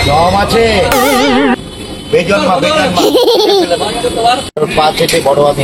দম আছে বেজন্মা বড় আমি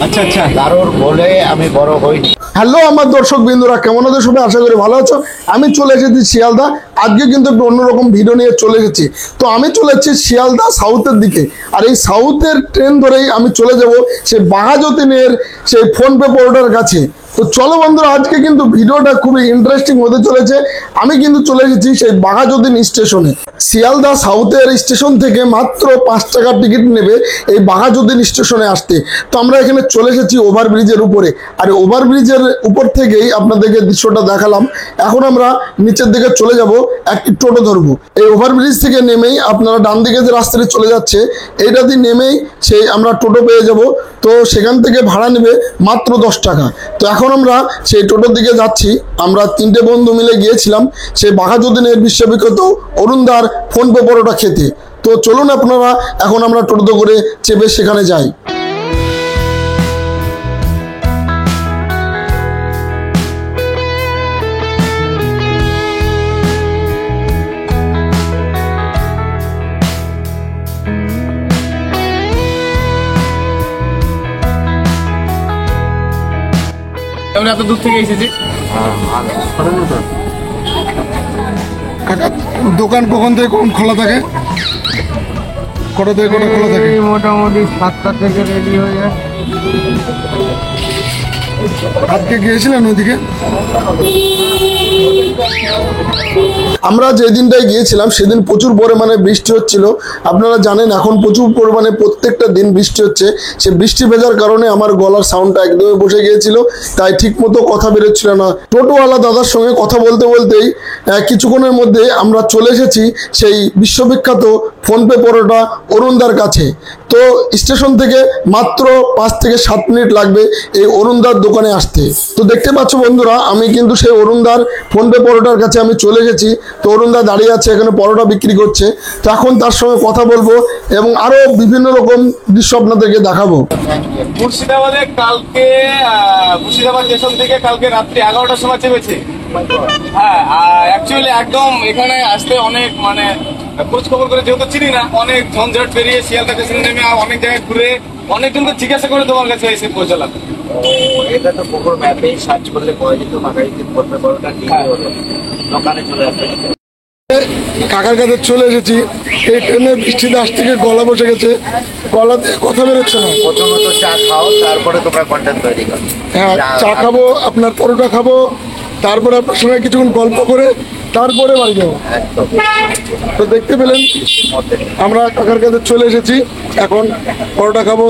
আচ্ছা আচ্ছা কারোর বলে আমি বড় হইনি। হ্যালো আমার দর্শক বিন্দুরা, কেমন আছো সবাই? আশা করি ভালো আছো। আমি চলে এসেছি শিয়ালদা। আজকে কিন্তু একটু অন্যরকম ভিডিও নিয়ে চলে এসেছি। তো আমি চলে এসেছি শিয়ালদা সাউথের দিকে, আর এই সাউথের ট্রেন ধরেই আমি চলে যাব সেই বাঘাযতীনের সেই ফোনপে পরোটার কাছে। তো চলো বন্ধুরা, আজকে কিন্তু ভিডিওটা খুবই ইন্টারেস্টিং হতে চলেছে। আমি কিন্তু চলে এসেছি সেই বাঘাযতীন স্টেশনে। শিয়ালদা সাউথের স্টেশন থেকে মাত্র 5 টাকার টিকিট নেবে এই বাঘাযতীন স্টেশনে আসতে। তো আমরা এখানে চলে এসেছি ওভারব্রিজের উপরে, আর ওভারব্রিজের উপর থেকেই আপনাদেরকে দৃশ্যটা দেখালাম। এখন আমরা নিচের দিকে চলে যাব, একটি টোটো ধরবো। এই ওভারব্রিজ থেকে নেমেই আপনারা ডান দিকে যে রাস্তাটি চলে যাচ্ছে এইটা দিয়ে নেমেই সেই আমরা টোটো পেয়ে যাব। তো সেখান থেকে ভাড়া নেবে মাত্র 10 টাকা। তো এখন আমরা সেই টোটোর দিকে যাচ্ছি। আমরা 3টে বন্ধু মিলে গিয়েছিলাম সেই বাঘাযতীনের বিশ্ববিখ্যাত অরুণদার ফোনপে পরোটা খেতে। তো চলুন আপনারা, এখন আমরা টোটোতে করে চেপে সেখানে যাই। এত দূর থেকে এসেছি। দোকান কখন থেকে কখন খোলা থাকে? কটা থেকে কটা খোলা থাকে? মোটামুটি 7টা থেকে রেডি হয়ে যায়। আজকে গিয়েছিলেন ওইদিকে? আমরা যে দিনটায় গিয়েছিলাম সেদিন প্রচুর পরিমাণে বৃষ্টি হচ্ছিল। আপনারা জানেন এখন প্রচুর পরিমাণে প্রত্যেকটা দিন বৃষ্টি হচ্ছে। সে বৃষ্টি ভেজার কারণে আমার গলার সাউন্ডটা একদমই বসে গিয়েছিল, তাই ঠিক মতো কথা বেরোচ্ছিল না। টোটোওয়ালা দাদার সঙ্গে কথা বলতে বলতেই কিছুক্ষণের মধ্যে আমরা চলে এসেছি সেই বিশ্ববিখ্যাত ফোনপে পরোটা অরুণদার কাছে। তো স্টেশন থেকে মাত্র 5 থেকে 7 মিনিট লাগবে এই অরুণদার দোকানে আসতে। তো দেখতে পাচ্ছ বন্ধুরা, আমি কিন্তু সেই অরুণদার ফোনপে পরোটার কাছে আমি চলে গেছি। তো অরুণদা দাঁড়িয়ে আছে, এখানে পরোটা বিক্রি করছে। তো এখন তার সঙ্গে কথা বলবো এবং আরো বিভিন্ন রকম দৃশ্য আপনাদেরকে দেখাবো। মুর্শিদাবাদে কালকে মুর্শিদাবাদ স্টেশন থেকে কালকে রাত্রি 11টার সময় চেপেছে। হ্যাঁ, অ্যাকচুয়ালি একদম এখানে আসতে অনেক মানে খোঁজ খবর করে, যেহেতু চিনি না, অনেক ঝঞ্ঝট পেরিয়ে শিয়ালদা স্টেশনে নেমে অনেক জায়গায় ঘুরে অনেকজনকে জিজ্ঞাসা করে তোমার কাছে এসে পৌঁছালাম। এটা তো গুগল ম্যাপে সার্চ করলে পাওয়া যেত বাঘাযতীন ফোনপে পরোটা কি হলো দোকানে চলে আসবে। কাকার কাছে চলে এসেছি। এই ট্রেনে বৃষ্টিতে আজ থেকে গলা বসে গেছে, গলাতে কথা বেরোচ্ছে না। প্রথমত চা খাও, তারপরে তোমরা কন্টেন্ট তৈরি করো। হ্যাঁ, চা খাবো, আপনার পরোটা খাবো, তারপরে আপনার সঙ্গে কিছুক্ষণ গল্প করে তারপরে বাড়ি যাবো। তো দেখতে পেলেন আমরা কাকার কাছে চলে এসেছি। এখন পরোটা খাবো,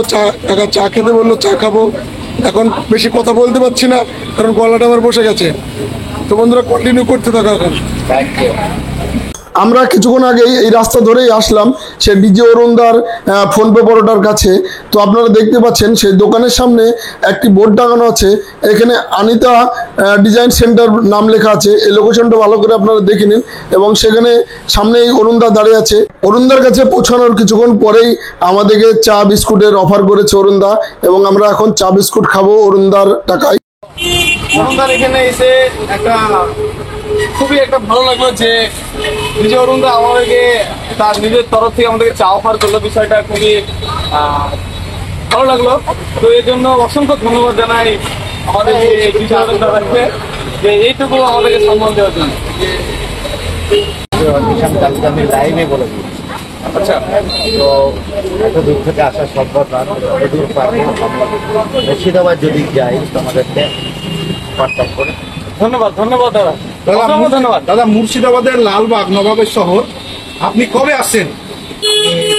কাকা চা খেতে বললো, চা খাবো। এখন বেশি কথা বলতে পারছি না কারণ গলাটা আমার বসে গেছে। তো বন্ধুরা কন্টিনিউ করতে থাকা এখন। আমরা কিছুক্ষণ আগেই এই রাস্তা ধরেই আসলাম সে ডিজে অরুণদার ফোনপে পরোটার কাছে। তো আপনারা দেখতে পাচ্ছেন সেই দোকানের সামনে একটি বোর্ড টাঙানো আছে, এখানে আনিতা ডিজাইন সেন্টার নাম লেখা আছে। এই লোকেশনটা ভালো করে আপনারা দেখে নিন এবং সেখানে সামনেই অরুণদা দাঁড়িয়ে আছে। অরুণদার কাছে পৌঁছানোর কিছুক্ষণ পরেই আমাদেরকে চা বিস্কুটের অফার করেছে অরুণদা এবং আমরা এখন চা বিস্কুট খাবো অরুণদার টাকায়। অরুণদার এখানে এসে খুবই একটা ভালো লাগলো যে নিজে অরুণদা আমাদেরকে তার নিজের তরফ থেকে আমাদেরকে চা অফার করলো। বিষয়টা খুবই ভালো লাগলো। তো এর জন্য অসংখ্য ধন্যবাদ জানাই আমাদের দাদাকে যে এইটুকু আমাদেরকে সম্মান দেওয়ার জন্য। আমি লাইভে বলে দিই। আচ্ছা, তো এত দূর থেকে আসা সম্ভব না, দূর পাবো মুর্শিদাবাদ যদি যাই তোমাদেরকে কন্ট্যাক্ট করে। ধন্যবাদ ধন্যবাদ দাদা, ধন্যবাদ দাদা। মুর্শিদাবাদের লালবাগ নবাবের শহর, আপনি কবে আসছেন?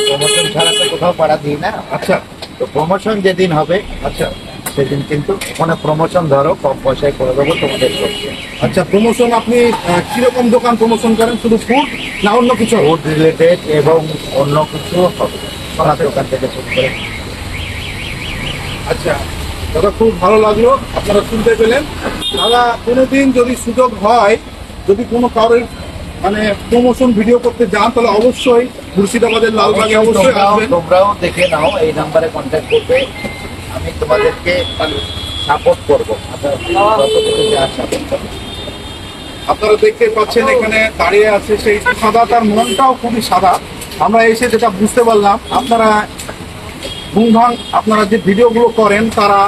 প্রমোশন ছাড়া তো কোথাও পাড়া দিই না। আচ্ছা, তো প্রমোশন যেদিন হবে আচ্ছা সেদিন কিন্তু ওখানে প্রমোশন ধরো কম পয়সায় করে দেবো তোমাদের পক্ষে। আচ্ছা, প্রমোশন আপনি কিরকম দোকান প্রমোশন করেন? শুধু ফুড না অন্য কিছু? ফুড রিলেটেড এবং অন্য কিছু হবে, সোনার দোকান থেকে শুরু করে। আচ্ছা দাদা, খুব ভালো লাগলো আপনারা শুনতে পেলেন। দাদা কোনোদিন যদি সুযোগ হয়, যদি কোনো কারোর মানে প্রমোশন ভিডিও করতে যান, তাহলে অবশ্যই মুর্শিদাবাদের লালবাগে অবশ্যই আসবেন। তোমরাও দেখে নাও, এই নাম্বারে কন্ট্যাক্ট করবে, আমি তোমাদেরকে সাপোর্ট করবো। আপনারা দেখতে পাচ্ছেন এখানে দাঁড়িয়ে আছে সেই সাদা, তার মনটাও খুবই সাদা। আমরা এসে যেটা বুঝতে পারলাম, আপনারা ধুমধাম আপনারা যে ভিডিওগুলো করেন, তারা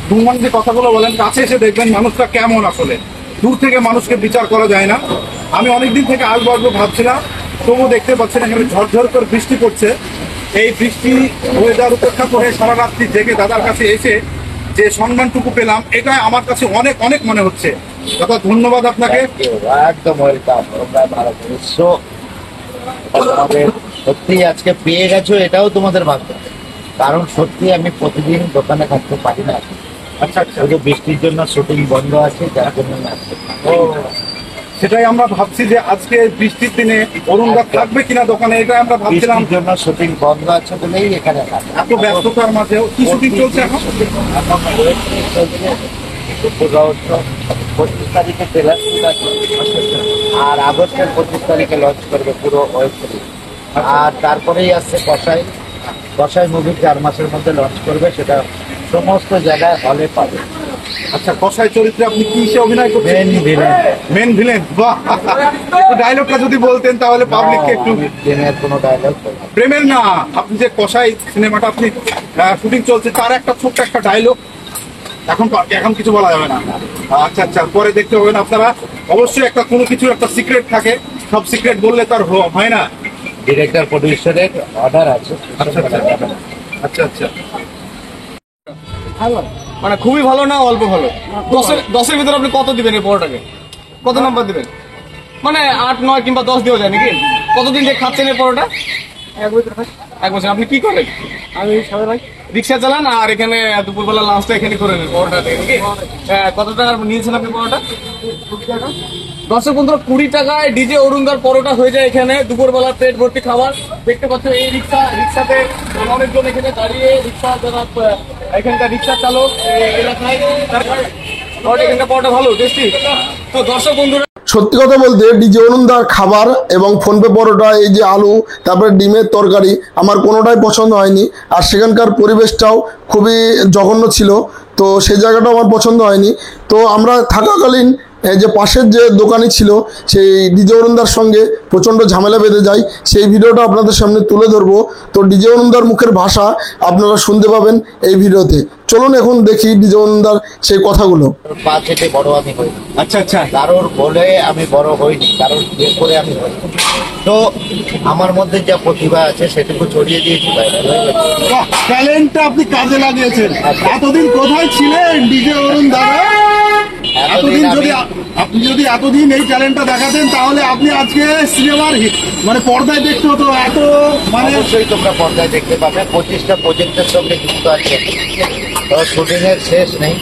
ধুমধাম যে কথাগুলো বলেন, কাছে এসে দেখবেন মানুষটা কেমন। আসলে দূর থেকে মানুষকে বিচার করা যায় না। আমি অনেকদিন থেকে আসবো ভাবছিলাম, তবু দেখতে পাচ্ছেন এখানে ঝরঝর করে বৃষ্টি পড়ছে। এই বৃষ্টি ওয়েদার উপেক্ষা করে সারা রাত্রি জেগে দাদার কাছে এসে যে সম্মানটুকু পেলাম, এটা আমার কাছে অনেক অনেক মনে হচ্ছে। দাদা ধন্যবাদ আপনাকে। একদম ওয়েলকাম। তোমরা ভালো করেছো, তোমাদের সত্যি আজকে পেয়ে গেছো, এটাও তোমাদের ভাগ্য। কারণ সত্যি আমি প্রতিদিন দোকানে থাকতে পারি না। আচ্ছা, শুধু বৃষ্টির জন্য শুটিং বন্ধ আছে, যার জন্য আমি আসতে পারি না। ও, সেটাই আমরা ভাবছি যে আজকে বৃষ্টির দিনে অরুণদা থাকবে কিনা দোকানে, এটা আমরা ভাবছিলাম। বৃষ্টির জন্য শুটিং বন্ধ আছে বলেই এখানে থাকি। এত ব্যস্ততার মাঝেও কি শুটিং চলছে এখন? এখন ওয়েব সিরিজ চলছে, দুপুর রহস্য। 25 তারিখে ট্রেলার শুট আছে, আর আগস্টের 25 তারিখে লঞ্চ করবে পুরো ওয়েব সিরিজ। আর তারপরেই আসছে কসাই। কসাই মুভি 4 মাসের মধ্যে লঞ্চ করবে, সেটা সমস্ত জায়গায় হলে পাবে। আচ্ছা, কসাই চরিত্রে আপনি কি সে অভিনয় করছেন? Main villain. Main villain. বাহ, একটু ডায়লগটা যদি বলতেন তাহলে পাবলিককে একটু। দিনের কোনো ডায়লগ প্রেমের না, আপনি যে কসাই সিনেমাটা আপনি শুটিং চলছে, তার একটা ছোট্ট একটা ডায়লগ এখন কিছু বলা যাবে না। আচ্ছা আচ্ছা, পরে দেখতে পাবেন আপনারা। অবশ্যই একটা কোনো কিছু একটা সিক্রেট থাকে, সব সিক্রেট বললে তার হয় না। ডিরেক্টর প্রডিউসারের অর্ডার আছে। আচ্ছা আচ্ছা আচ্ছা আচ্ছা। মানে খুবই ভালো না অল্প ভালো? 10-এর ভিতরে আপনি কত দিবেন এই পরোটাকে? কত নাম্বার দিবেন? মানে 8, 9 কিংবা 10 দেওয়া যায় নাকি? কতদিন যে খাচ্ছেন এই পরোটা? 1 বছর। আপনি কি করেন? আমি সবাই ভাই রিক্সা চালান আর এখানে দুপুরবেলা লাঞ্চটা এখানে করে নেন পরোটা থেকে নাকি? কত টাকা নিয়েছেন আপনি পরোটা? 10 বন্ধুরা 20 টাকায় ডিজে অরুণদার পরোটা হয়ে যায় এখানে। দুপুরবেলা পেট ভর্তি খাবার। দেখতে পাচ্ছেন এই রিক্সাতে অনেকজন এখানে দাঁড়িয়ে রিক্সা যারা এখানকার রিক্সা চালক এলাকায় এখানকার পরোটা ভালো টেস্টি। তো দর্শক বন্ধুরা, সত্যি কথা বলতে ডিজে অরুণদার খাবার এবং ফোনপে পরোটা, এই যে আলু, তারপরে ডিমের তরকারি, আমার কোনোটাই পছন্দ হয়নি। আর সেখানকার পরিবেশটাও খুবই জঘন্য ছিল, তো সেই জায়গাটাও আমার পছন্দ হয়নি। তো আমরা থাকাকালীন এই যে পাশের যে দোকানি ছিল, সেই ডিজে অরুণদার সঙ্গে প্রচণ্ড ঝামেলা বেঁধে যায়। সেই ভিডিওটা আপনাদের সামনে তুলে ধরবো। তো ডিজে অরুণদার মুখের ভাষা আপনারা শুনতে পাবেন এই ভিডিওতে। চলুন এখন দেখি ডিজে অরুণদার সেই কথাগুলো। 5 হেঁটে বড় আমি হই। আচ্ছা আচ্ছা। কারোর বলে আমি বড় হইনি, কারোর বিয়ে করে আমি হই। তো আমার মধ্যে যা প্রতিভা আছে সেটুকু ছড়িয়ে দিয়েছি বাইরে। ট্যালেন্টটা আপনি কাজে লাগিয়েছেন। এতদিন কোথায় ছিলেন ডিজে অরুণ দাদা? এতদিন যদি আপনি এতদিন এই ট্যালেন্টটা দেখাতেন, তাহলে আপনি আজকে সিনেমার মানে পর্দায় দেখতে হতো। এত মানে অবশ্যই তোমরা পর্দায় দেখতে পাবে। 25টা প্রজেক্টের সঙ্গে যুক্ত আছে। শুটিং এর শেষ নেই,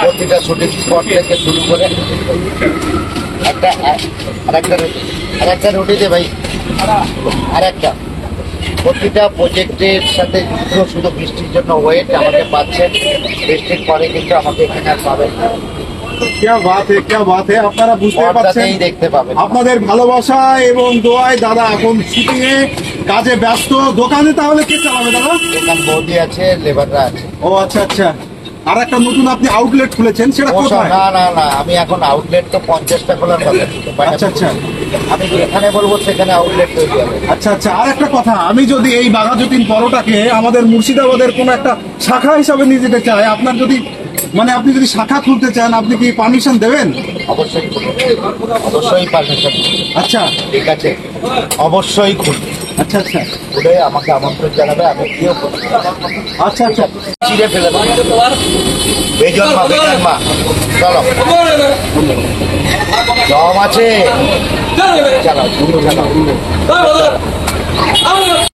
প্রতিটা শুটিং স্পট থেকে শুরু করে একটা রুটি দে ভাই, একটা প্রতিটা প্রজেক্টের সাথে যুক্ত। শুধু বৃষ্টির জন্য ওয়েট আমাকে পাচ্ছেন, বৃষ্টির পরে কিন্তু আমাকে এখানে আর পাবেন না। क्या बात है আপনারা বুঝতে পারছেন, পর্দাতেই দেখতে পাবেন। আপনাদের ভালোবাসা এবং দোয়ায় দাদা এখন শুটিং এ কাজে ব্যস্ত। দোকানে তাহলে কে চালাবে দাদা? দোকান বৌদি আছে, লেবাররা আছে। ও আচ্ছা আচ্ছা। আর একটা নতুন আপনি আউটলেট খুলেছেন, সেটা কোথায়? না, আমি এখন আউটলেট তো 50টা খোলার কথা ছিল। আচ্ছা আচ্ছা আমি যেখানে বলবো সেখানে আউটলেট তৈরি হবে। আচ্ছা আচ্ছা। আর একটা কথা, আমি যদি এই বাঘাযতীন পরোটাকে আমাদের মুর্শিদাবাদের কোনো একটা শাখা হিসাবে নিয়ে যেতে চাই, আপনার যদি মানে আপনি যদি শাখা খুলতে চান, আপনি কি পারমিশন দেবেন? অবশ্যই পারমিশন। আচ্ছা ঠিক আছে, অবশ্যই খুলবে। আচ্ছা আচ্ছা খুলে আমাকে আমন্ত্রণ জানাবে, আমি গিয়েও খুলবো। আচ্ছা আচ্ছা। চিড়ে ফেলে দেবো। বেজন মা চলো, জম আছে, চালাও চালাও।